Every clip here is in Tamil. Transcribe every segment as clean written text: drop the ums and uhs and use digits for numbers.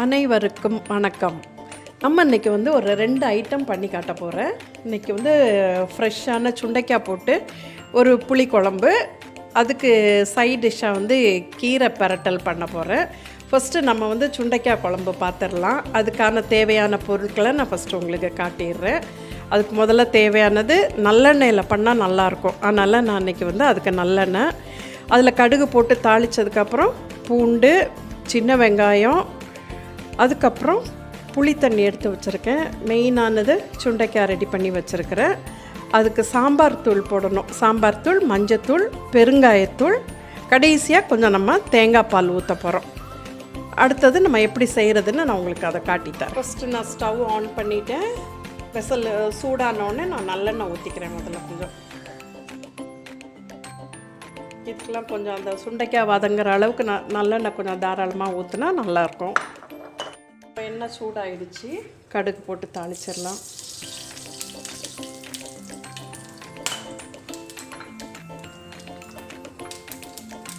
அனைவருக்கும் வணக்கம். நம்ம இன்றைக்கி ஒரு 2 ஐட்டம் பண்ணி காட்ட போகிறேன். இன்றைக்கி ஃப்ரெஷ்ஷான சுண்டைக்காய் போட்டு ஒரு புளி குழம்பு, அதுக்கு சைட் டிஷ்ஷாக கீரை பெரட்டல் பண்ண போகிறேன். ஃபஸ்ட்டு நம்ம சுண்டைக்காய் குழம்பு பார்த்துடலாம். அதுக்கான தேவையான பொருட்களை நான் ஃபஸ்ட்டு உங்களுக்கு காட்டிடுறேன். அதுக்கு முதல்ல தேவையானது நல்லெண்ணெயில் பண்ணால் நல்லாயிருக்கும். அதனால் நான் இன்றைக்கி அதுக்கு நல்லெண்ணெய், அதில் கடுகு போட்டு தாளித்ததுக்கப்புறம் பூண்டு, சின்ன வெங்காயம், அதுக்கப்புறம் புளி தண்ணி எடுத்து வச்சுருக்கேன். மெயினானது சுண்டைக்காய் ரெடி பண்ணி வச்சுருக்கிறேன். அதுக்கு சாம்பார் தூள் போடணும். சாம்பார் தூள், மஞ்சத்தூள், பெருங்காயத்தூள், கடைசியாக கொஞ்சம் நம்ம தேங்காய் பால் ஊற்ற போகிறோம். அடுத்தது நம்ம எப்படி செய்கிறதுன்னு நான் உங்களுக்கு அதை காட்டித்தரேன். ஃபஸ்ட்டு நான் ஸ்டவ் ஆன் பண்ணிவிட்டேன். வெசல் சூடானோடனே நான் நல்லெண்ணெய் ஊற்றிக்கிறேன். முதல்ல கொஞ்சம் இதுக்கெலாம் கொஞ்சம் அந்த சுண்டைக்காய் வதங்குற அளவுக்கு நல்லெண்ணெய் கொஞ்சம் தாராளமாக ஊற்றினா நல்லாயிருக்கும். இப்போ எண்ணெய் சூடாகிடுச்சு, கடுகு போட்டு தாளிச்சிடலாம்.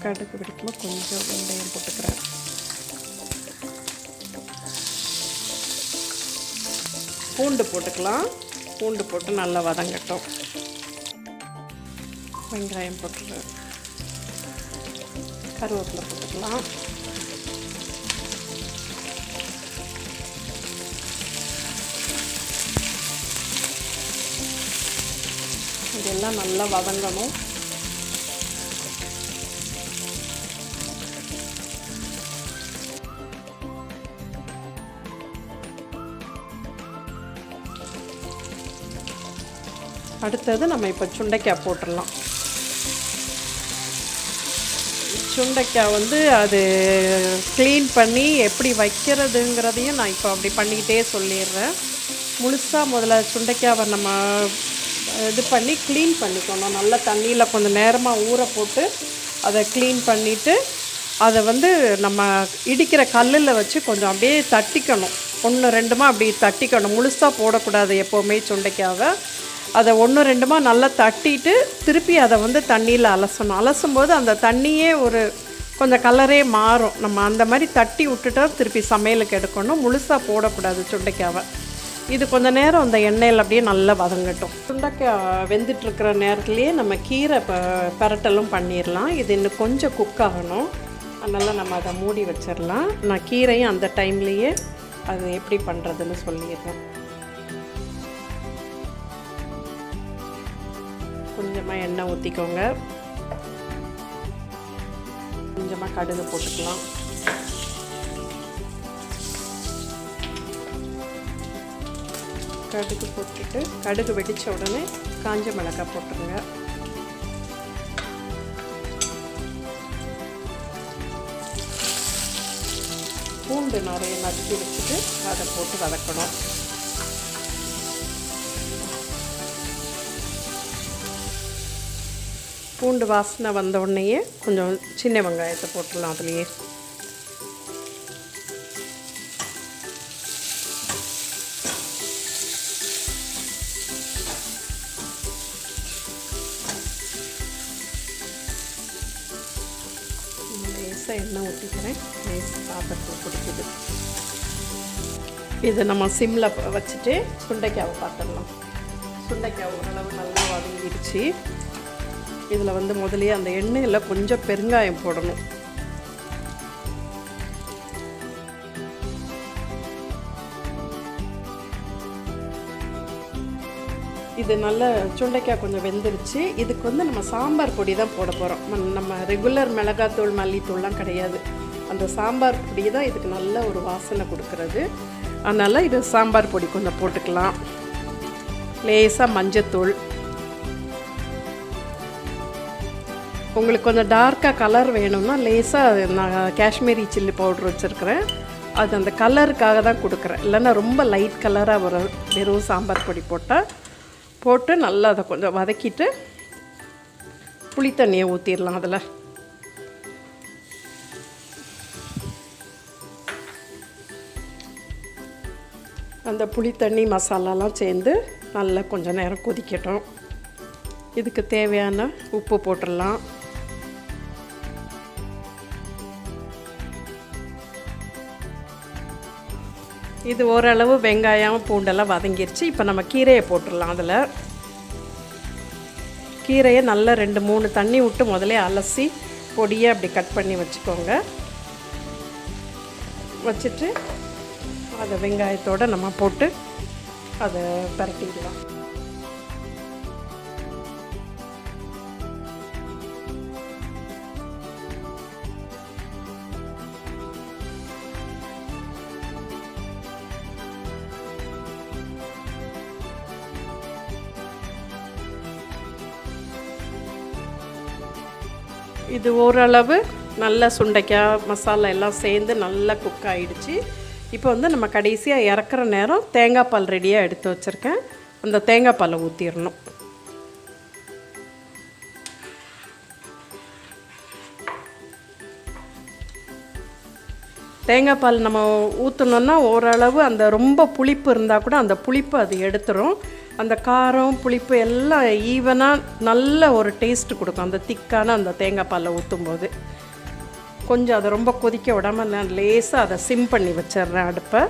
கடுகு பிடிக்கும்போது கொஞ்சம் வெந்தயம் போட்டுக்கிறேன். பூண்டு போட்டுக்கலாம். பூண்டு போட்டு நல்லா வதங்கட்டும். வெங்காயம் போட்டுக்கிறேன். கருவேப்பிலை போட்டுக்கலாம். இதெல்லாம் நல்லா வதங்கணும். அடுத்தது நம்ம இப்போ சுண்டைக்காய் போட்டுடலாம். சுண்டைக்காய் அது க்ளீன் பண்ணி எப்படி வைக்கிறதுங்கிறதையும் நான் இப்போ அப்படி பண்ணிக்கிட்டே சொல்லிடுறேன். முழுசாக முதல்ல சுண்டைக்காவை நம்ம இது பண்ணி க்ளீன் பண்ணிக்கணும். நல்லா தண்ணியில் கொஞ்சம் நேரமாக ஊற போட்டு அதை க்ளீன் பண்ணிவிட்டு அதை நம்ம இடிக்கிற கல்லில் வச்சு கொஞ்சம் அப்படியே தட்டிக்கணும். 1-2 அப்படி தட்டிக்கணும். முழுசாக போடக்கூடாது எப்போவுமே சுண்டைக்காவை. அதை 1-2 நல்லா தட்டிட்டு திருப்பி அதை தண்ணியில் அலசணும். அலசும்போது அந்த தண்ணியே கொஞ்சம் கலரே மாறும். நம்ம அந்த மாதிரி தட்டி விட்டுட்டா திருப்பி சமையலுக்கு எடுக்கணும். முழுசாக போடக்கூடாது சுண்டைக்காவை. இது கொஞ்சம் நேரம் அந்த எண்ணெயில் அப்படியே நல்லா வதங்கட்டும். சுண்டைக்காய் வெந்துட்டுருக்கிற நேரத்துலேயே நம்ம கீரை பெரட்டலும் பண்ணிடலாம். இது இன்னும் கொஞ்சம் குக் ஆகணும். அதனால் நம்ம அதை மூடி வச்சிடலாம். நான் கீரையும் அந்த டைம்லேயே அது எப்படி பண்ணுறதுன்னு சொல்லிடுறேன். கொஞ்சமாக எண்ணெய் ஊற்றிக்கோங்க. கொஞ்சமாக கடுகு போட்டுக்கலாம். கடுகு போட்டுட்டு கடுகு வெடித்த உடனே காஞ்ச மிளகாய் போட்டுருங்க. பூண்டு நிறைய நறுக்கி வச்சுட்டு அதை போட்டு வதக்கணும். பூண்டு வாசனை வந்த உடனேயே கொஞ்சம் சின்ன வெங்காயத்தை போட்டுடலாம். அதுலேயே லேசாக எண்ணெய் ஊற்றிக்கிறேன். லேசாக பாத்திரத்தில் பிடிக்குது. இதை நம்ம சிம்மில் வச்சுட்டு சுண்டைக்காவை பார்த்துடலாம். சுண்டைக்காய் ஓரளவு நல்லா வதங்கிடுச்சு. இதில் முதலே அந்த எண்ணெயில் கொஞ்சம் பெருங்காயம் போடணும். இது நல்ல சுண்டைக்காய் கொஞ்சம் வெந்துருச்சு. இதுக்கு நம்ம சாம்பார் பொடி தான் போட போகிறோம். நம்ம ரெகுலர் மிளகாத்தூள், மல்லித்தூள்லாம் கிடையாது. அந்த சாம்பார் பொடி தான் இதுக்கு நல்ல ஒரு வாசனை கொடுக்கறது. அதனால் இது சாம்பார் பொடி கொஞ்சம் போட்டுக்கலாம். லேசாக மஞ்சத்தூள். உங்களுக்கு கொஞ்சம் டார்க்காக கலர் வேணும்னா லேசாக நான் காஷ்மீரி சில்லி பவுட்ரு வச்சுருக்கிறேன். அது அந்த கலருக்காக தான் கொடுக்குறேன். இல்லைன்னா ரொம்ப லைட் கலராக வரும். வெறும் சாம்பார் பொடி போட்டு நல்லா அதை கொஞ்சம் வதக்கிட்டு புளி தண்ணியை ஊற்றிடலாம். அதில் அந்த புளி தண்ணி மசாலாலாம் சேர்ந்து நல்லா கொஞ்சம் நேரம் கொதிக்கட்டும். இதுக்கு தேவையான உப்பு போட்டுடலாம். இது ஓரளவு வெங்காயம் பூண்டெல்லாம் வதங்கிருச்சு. இப்போ நம்ம கீரையை போட்டுடலாம். அதில் கீரையை நல்லா 2-3 தண்ணி விட்டு முதல்ல அலசி பொடியை அப்படி கட் பண்ணி வச்சுக்கோங்க. வச்சுட்டு அதை வெங்காயத்தோடு நம்ம போட்டு அதை பரட்டிடலாம். இது ஓரளவு நல்லா சுண்டைக்காய் மசாலா எல்லாம் சேர்ந்து நல்லா குக் ஆகிடுச்சு. இப்போ வந்து நம்ம கடைசியாக இறக்குற நேரம் தேங்காய் பால் ரெடியாக எடுத்து வச்சுருக்கேன். அந்த தேங்காய் பாலை ஊற்றிடணும். தேங்காய் பால் நம்ம ஊற்றினோன்னா ஓரளவு அந்த ரொம்ப புளிப்பு இருந்தால் கூட அந்த புளிப்பு அது எடுத்துரும். அந்த காரம் புளிப்பு எல்லாம் ஈவனாக நல்ல ஒரு டேஸ்ட்டு கொடுக்கும் அந்த திக்கான அந்த தேங்காய் பாலில் ஊற்றும்போது. கொஞ்சம் அதை ரொம்ப கொதிக்க விடாமல் நான் லேசாக அதை சிம் பண்ணி வச்சிட்றேன் அடுப்பை.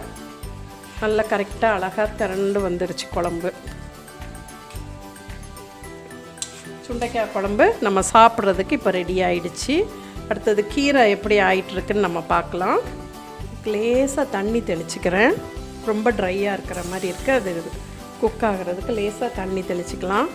நல்லா கரெக்டாக அழகாக திரண்டு வந்துருச்சு குழம்பு. சுண்டைக்காய் குழம்பு நம்ம சாப்பிட்றதுக்கு இப்போ ரெடி ஆகிடுச்சு. அடுத்தது கீரை எப்படி ஆகிட்டுருக்குன்னு நம்ம பார்க்கலாம். லேசாக தண்ணி தெளிச்சுக்கிறேன். ரொம்ப ட்ரையாக இருக்கிற மாதிரி இருக்குது. அது குக் ஆகிறதுக்கு லேசாக தண்ணி தெளிச்சுக்கலாம்.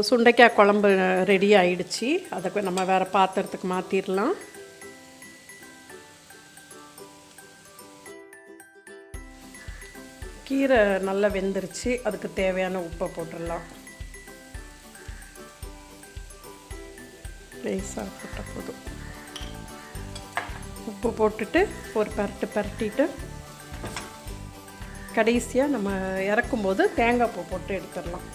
சுண்டைக்காய் குழம்பு ரெடி ஆகிடுச்சு. அதை நம்ம வேறு பாத்திரத்துக்கு மாற்றிடலாம். கீரை நல்லா வெந்துருச்சு. அதுக்கு தேவையான உப்பை போட்டுடலாம். லேசாக போட்டால் போதும். உப்பு போட்டுட்டு ஒரு பரட்டிட்டு கடைசியாக நம்ம இறக்கும்போது தேங்காய் பூ போட்டு எடுத்துடலாம்.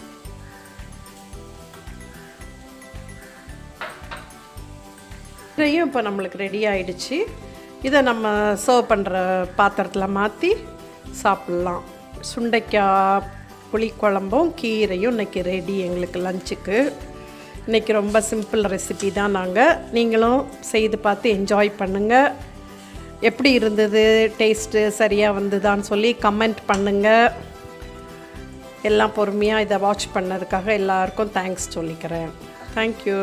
கீரையும் இப்போ நம்மளுக்கு ரெடி ஆகிடுச்சு. இதை நம்ம சர்வ் பண்ணுற பாத்திரத்தில் மாற்றி சாப்பிட்லாம். சுண்டைக்காய் புளிக்குழம்பும் கீரையும் இன்றைக்கி ரெடி எங்களுக்கு லஞ்சுக்கு. இன்றைக்கி ரொம்ப சிம்பிள் ரெசிபி தான். நீங்களும் செய்து பார்த்து என்ஜாய் பண்ணுங்கள். எப்படி இருந்தது, டேஸ்ட்டு சரியாக வந்ததான்னு சொல்லி கமெண்ட் பண்ணுங்கள். எல்லாம் பொறுமையாக இதை வாட்ச் பண்ணதுக்காக எல்லாருக்கும் தேங்க்ஸ் சொல்லிக்கிறேன். தேங்க்யூ.